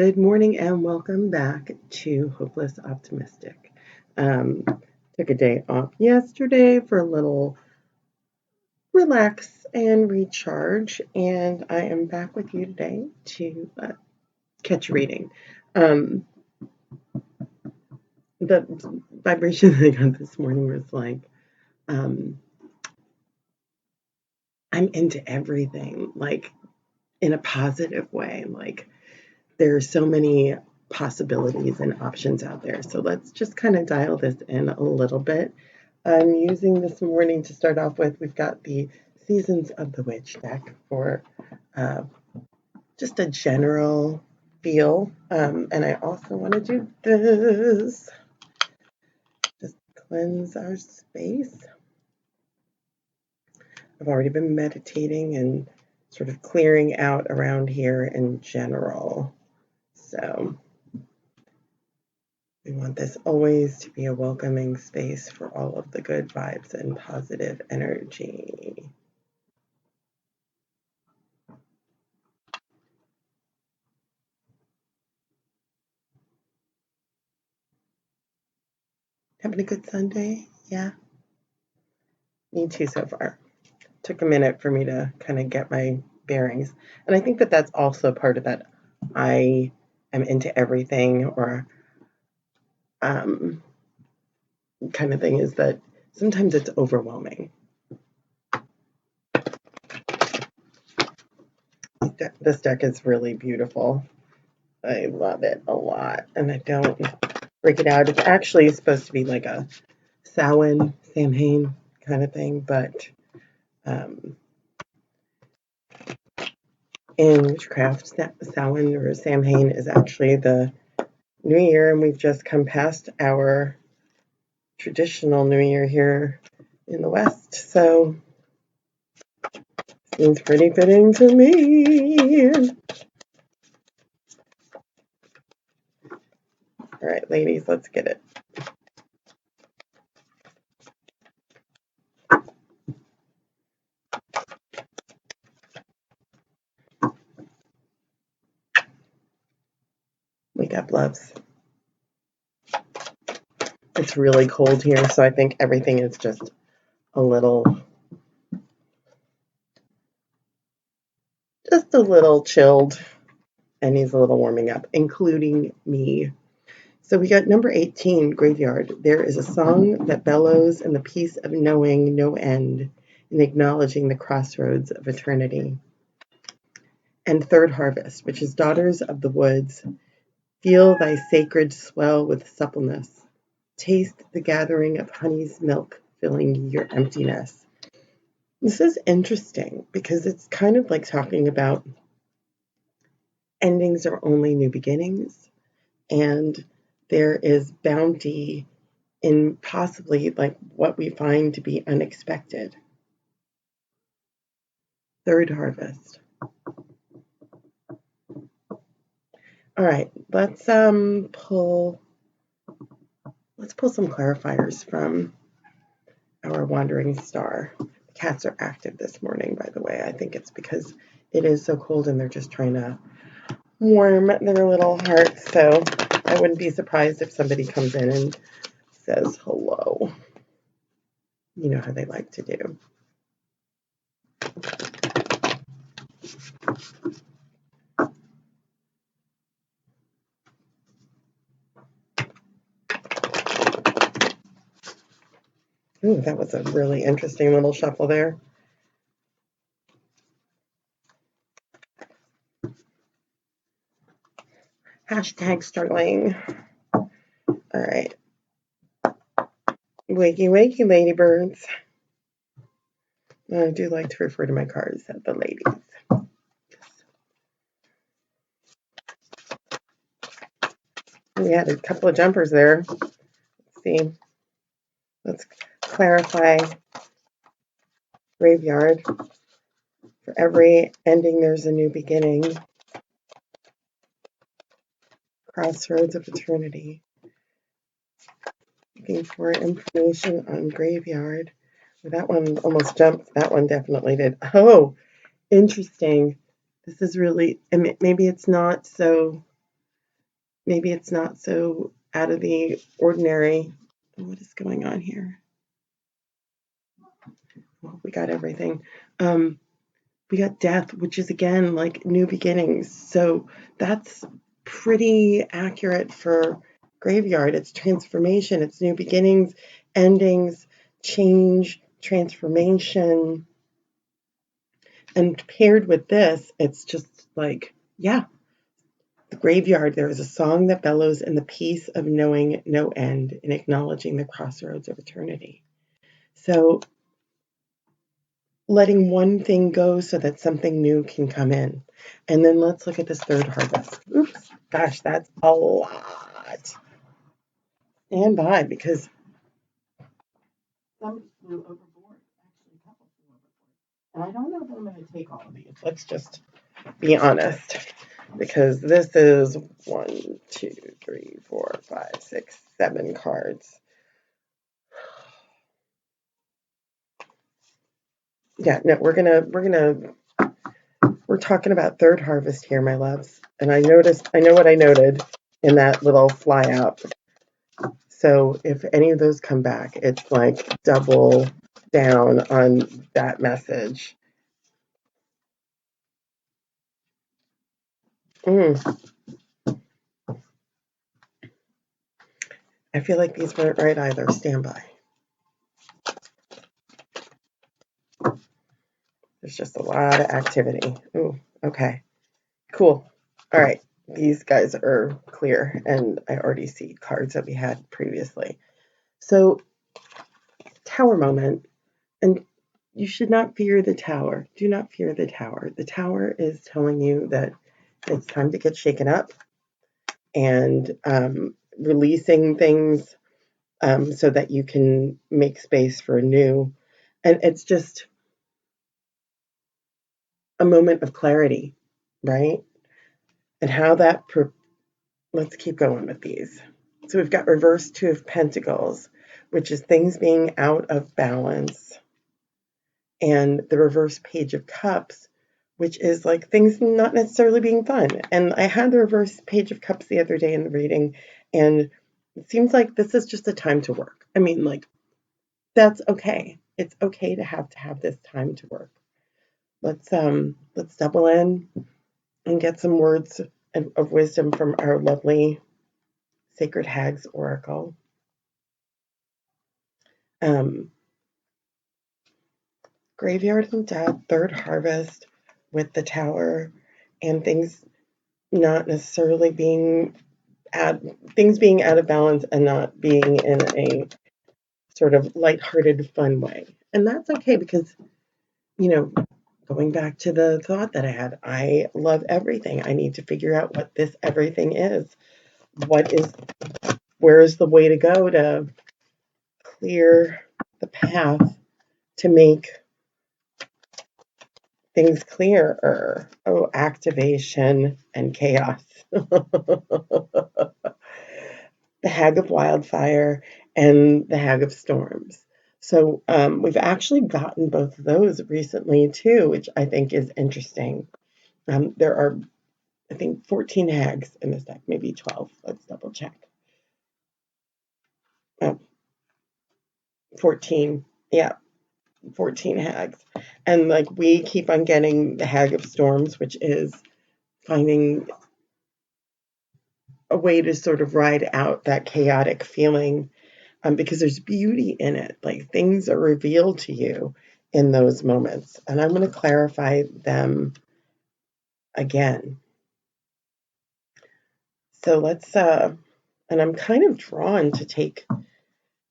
Good morning and welcome back to Hopeless Optimistic. Um, Took a day off yesterday for a little relax and recharge, and I am back with you today to catch reading. Um, the vibration that I got this morning was like, um, I'm into everything, like in a positive way. Like there are so many possibilities and options out there. So let's just kind of dial this in a little bit. I'm using this morning to start off with, we've got the Seasons of the Witch deck for uh, just a general feel. And I also want to do this, just cleanse our space. I've already been meditating and sort of clearing out around here in general. So we want this always to be a welcoming space for all of the good vibes and positive energy. Having a good Sunday? Yeah, me too so far. Took a minute for me to kind of get my bearings. And I think that that's also part of that. I am into everything or um, kind of thing is that sometimes it's overwhelming. This deck is really beautiful. I love it a lot. And I don't break it out. It's actually supposed to be like a Samhain kind of thing, but um, in witchcraft, Samhain or Samhain is actually the New Year, and we've just come past our traditional New Year here in the West, so seems pretty fitting to me. All right, ladies, let's get it. Wake up, loves. It's really cold here, so I think everything is just a little chilled and needs a little warming up, including me. So we got number 18, Graveyard. There is a song that bellows in the peace of knowing no end and acknowledging the crossroads of eternity. And Third Harvest, which is Daughters of the Woods. Feel thy sacred swell with suppleness. Taste the gathering of honey's milk filling your emptiness. This is interesting because it's kind of like talking about endings are only new beginnings, and there is bounty in possibly like what we find to be unexpected. Third Harvest. All right, let's pull some clarifiers from our wandering star. The cats are active this morning, by the way. I think it's because it is so cold and they're just trying to warm their little hearts. So I wouldn't be surprised if somebody comes in and says hello. You know how they like to do. Ooh, that was a really interesting little shuffle there. Hashtag struggling. All right. Wakey, wakey, ladybirds. I do like to refer to my cards as the ladies. We had a couple of jumpers there. Let's see. Let's clarify Graveyard. For every ending, there's a new beginning. Crossroads of Eternity. Looking for information on Graveyard. That one almost jumped. That one definitely did. Oh, interesting. This is really, maybe it's not so maybe it's not so out of the ordinary. What is going on here? Well, we got everything. We got death, which is again like new beginnings. So that's pretty accurate for graveyard. It's transformation, it's new beginnings, endings, change, transformation. And paired with this, it's just like, yeah, the graveyard, there is a song that bellows in the peace of knowing no end and acknowledging the crossroads of eternity. So letting one thing go so that something new can come in. And then let's look at this third harvest. Oops, gosh, that's a lot. Stand by because some flew overboard. Actually, a couple flew overboard. And I don't know if I'm going to take all of these. Let's just be honest. Because this is 1, 2, 3, 4, 5, 6, 7 cards. Yeah, no, we're talking about third harvest here, my loves. And I know what I noted in that little fly out. So if any of those come back, it's like double down on that message. I feel like these weren't right either. Stand by. There's just a lot of activity. Ooh, okay. Cool. All right. These guys are clear, and I already see cards that we had previously. So, tower moment. And you should not fear the tower. Do not fear the tower. The tower is telling you that it's time to get shaken up and releasing things so that you can make space for new. And it's just a moment of clarity, right? And how that, let's keep going with these. So we've got reverse 2 of Pentacles, which is things being out of balance. And the reverse Page of Cups, which is like things not necessarily being fun. And I had the reverse Page of Cups the other day in the reading, and it seems like this is just a time to work. I mean, like, that's okay. It's okay to have this time to work. Let's double in and get some words of wisdom from our lovely Sacred Hags Oracle. Graveyard and death, third harvest with the tower, and things not necessarily being being out of balance and not being in a sort of lighthearted, fun way. And that's okay because, going back to the thought that I had, I love everything. I need to figure out what this everything is. Where is the way to go to clear the path to make things clearer? Oh, activation and chaos. The Hag of Wildfire and the Hag of Storms. So we've actually gotten both of those recently too, which I think is interesting. There are, I think, 14 hags in this deck, maybe 12. Let's double check. Oh, 14. Yeah, 14 hags. And like we keep on getting the Hag of Storms, which is finding a way to sort of ride out that chaotic feeling because there's beauty in it. Like things are revealed to you in those moments. And I'm going to clarify them again. So let's, and I'm kind of drawn to take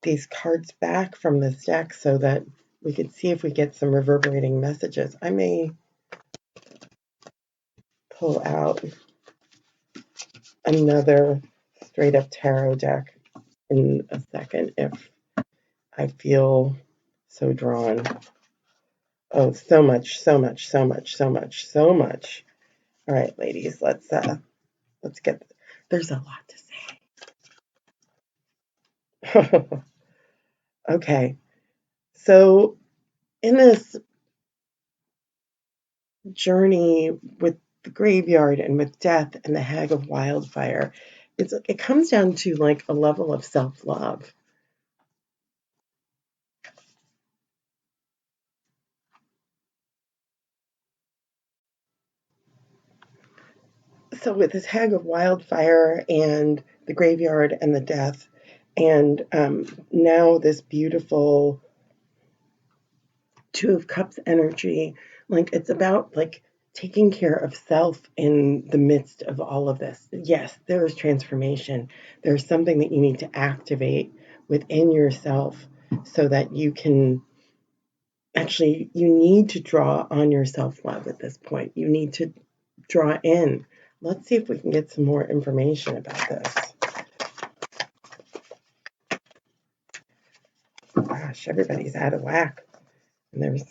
these cards back from this deck so that we could see if we get some reverberating messages. I may pull out another straight up tarot deck in a second if I feel so drawn. Oh, so much, so much, so much, so much, so much. All right, ladies, let's get, there's a lot to say. Okay. So in this journey with the graveyard and with death and the Hag of Wildfire, it comes down to like a level of self-love. So with this hag of wildfire and the graveyard and the death, and now this beautiful Two of Cups energy, like it's about like taking care of self in the midst of all of this. Yes, there is transformation. There's something that you need to activate within yourself so that you can actually, you need to draw on your self love at this point. You need to draw in. Let's see if we can get some more information about this. Gosh, everybody's out of whack. And there's,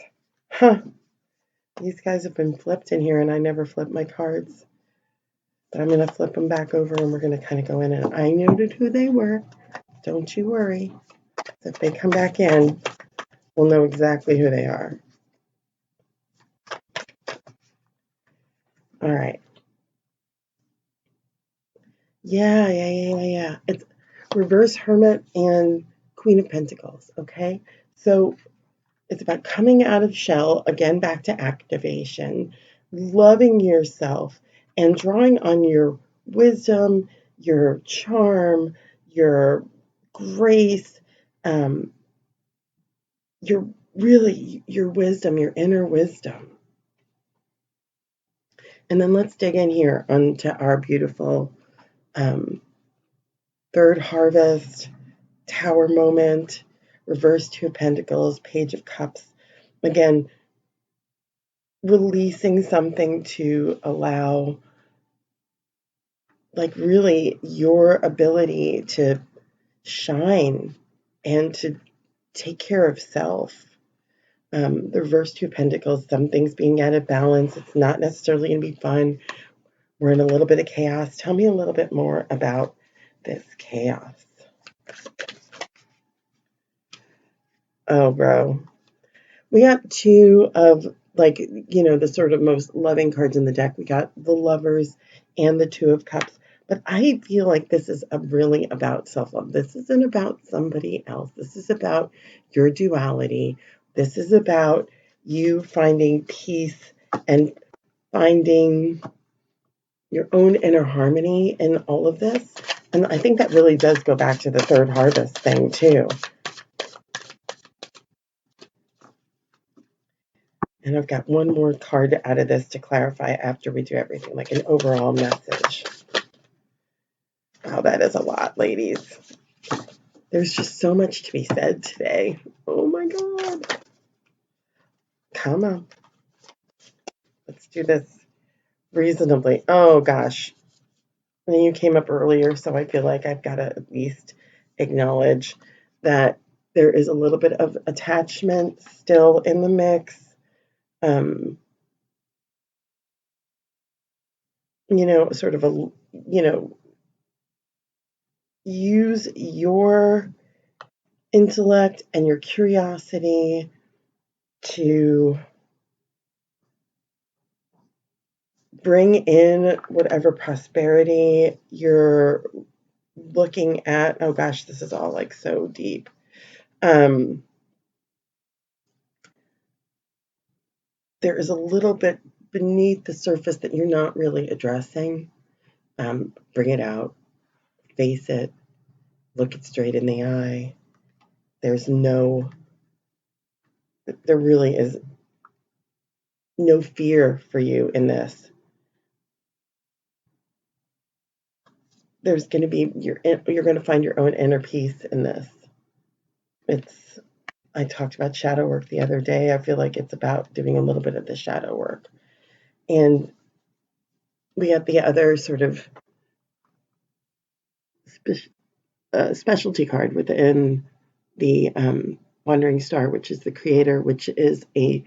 these guys have been flipped in here and I never flip my cards. But I'm going to flip them back over and we're going to kind of go in. And I noted who they were. Don't you worry. If they come back in, we'll know exactly who they are. All right. Yeah. It's Reverse Hermit and Queen of Pentacles, okay? So it's about coming out of shell, again, back to activation, loving yourself, and drawing on your wisdom, your charm, your grace, your wisdom, your inner wisdom. And then let's dig in here onto our beautiful third harvest, tower moment, reverse Two of Pentacles, Page of Cups. Again, releasing something to allow, like, really your ability to shine and to take care of self. The reverse Two of Pentacles, something's being out of balance. It's not necessarily going to be fun. We're in a little bit of chaos. Tell me a little bit more about this chaos. Oh, bro. We got two of, like, the sort of most loving cards in the deck. We got the Lovers and the Two of Cups. But I feel like this is really about self-love. This isn't about somebody else. This is about your duality. This is about you finding peace and finding your own inner harmony in all of this. And I think that really does go back to the third harvest thing, too. And I've got one more card out of this to clarify after we do everything, like an overall message. Wow, that is a lot, ladies. There's just so much to be said today. Oh my God. Come on. Let's do this reasonably. Oh gosh. And you came up earlier, so I feel like I've got to at least acknowledge that there is a little bit of attachment still in the mix. Sort of use your intellect and your curiosity to bring in whatever prosperity you're looking at. Oh gosh, this is all like so deep. There is a little bit beneath the surface that you're not really addressing. Bring it out, face it, look it straight in the eye. There really is no fear for you in this. There's going to be you're going to find your own inner peace in this. I talked about shadow work the other day. I feel like it's about doing a little bit of the shadow work. And we have the other sort of specialty card within the Wandering Star, which is the Creator, which is a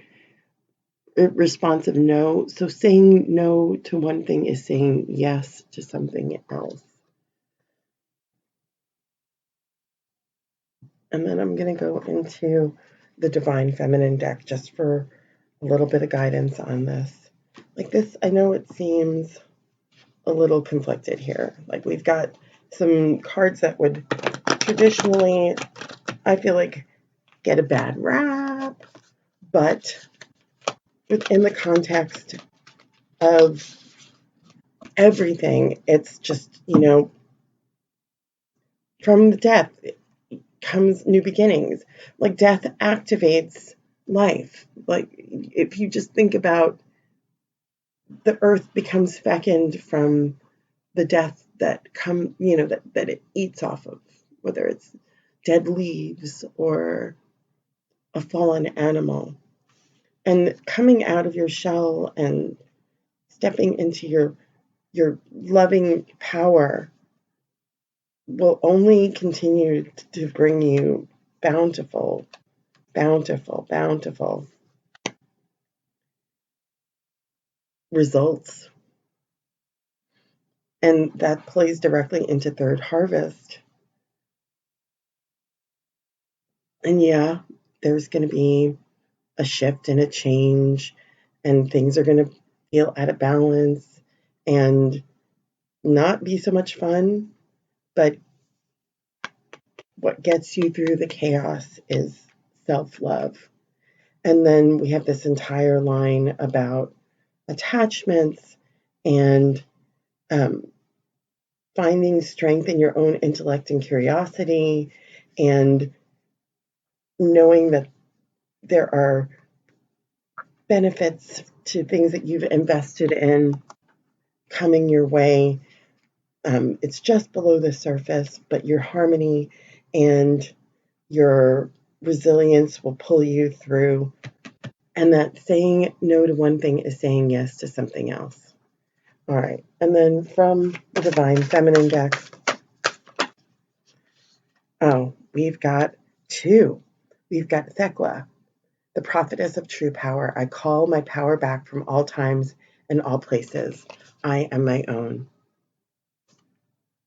responsive no. So saying no to one thing is saying yes to something else. And then I'm going to go into the Divine Feminine deck just for a little bit of guidance on this. Like this, I know it seems a little conflicted here. Like we've got some cards that would traditionally, I feel like, get a bad rap, but within the context of everything, it's just, from the death comes new beginnings. Like death activates life. Like if you just think about the earth becomes fecund from the death that that it eats off of, whether it's dead leaves or a fallen animal. And coming out of your shell and stepping into your loving power will only continue to bring you bountiful, bountiful results. And that plays directly into third harvest. And yeah, there's going to be a shift and a change, and things are going to feel out of balance and not be so much fun. But what gets you through the chaos is self love. And then we have this entire line about attachments and um, finding strength in your own intellect and curiosity, and knowing that there are benefits to things that you've invested in coming your way. It's just below the surface, but your harmony and your resilience will pull you through. And that saying no to one thing is saying yes to something else. All right. And then from the Divine Feminine deck, we've got two. We've got Thekla, the prophetess of true power. I call my power back from all times and all places. I am my own.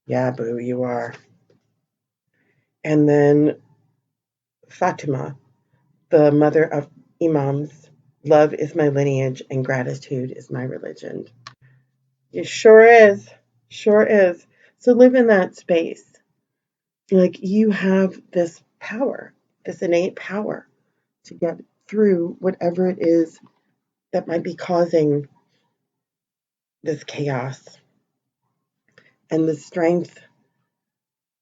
Yeah, boo, you are. And then Fatima, the mother of Imams. Love is my lineage and gratitude is my religion. It sure is. Sure is. So live in that space. Like you have this power, this innate power to get through whatever it is that might be causing this chaos, and the strength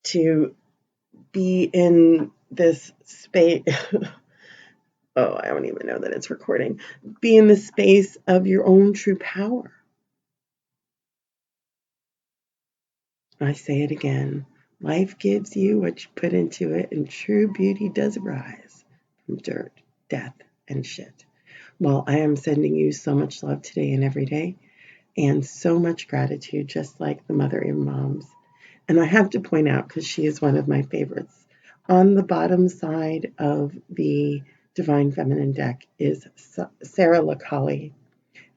to be in this space. Oh, I don't even know that it's recording. Be in the space of your own true power. I say it again. Life gives you what you put into it, and true beauty does arise from dirt, death, and shit. Well, I am sending you so much love today and every day, and so much gratitude, just like the mother imams. And I have to point out, because she is one of my favorites, on the bottom side of the Divine Feminine deck is Sarah Lakali,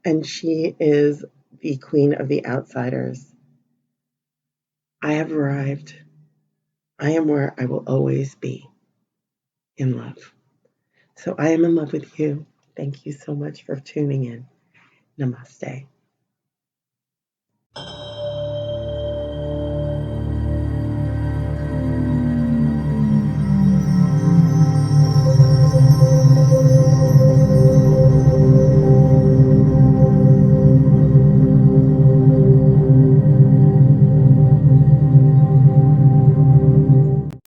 and she is the queen of the outsiders. I have arrived. I am where I will always be, in love. So I am in love with you. Thank you so much for tuning in. Namaste.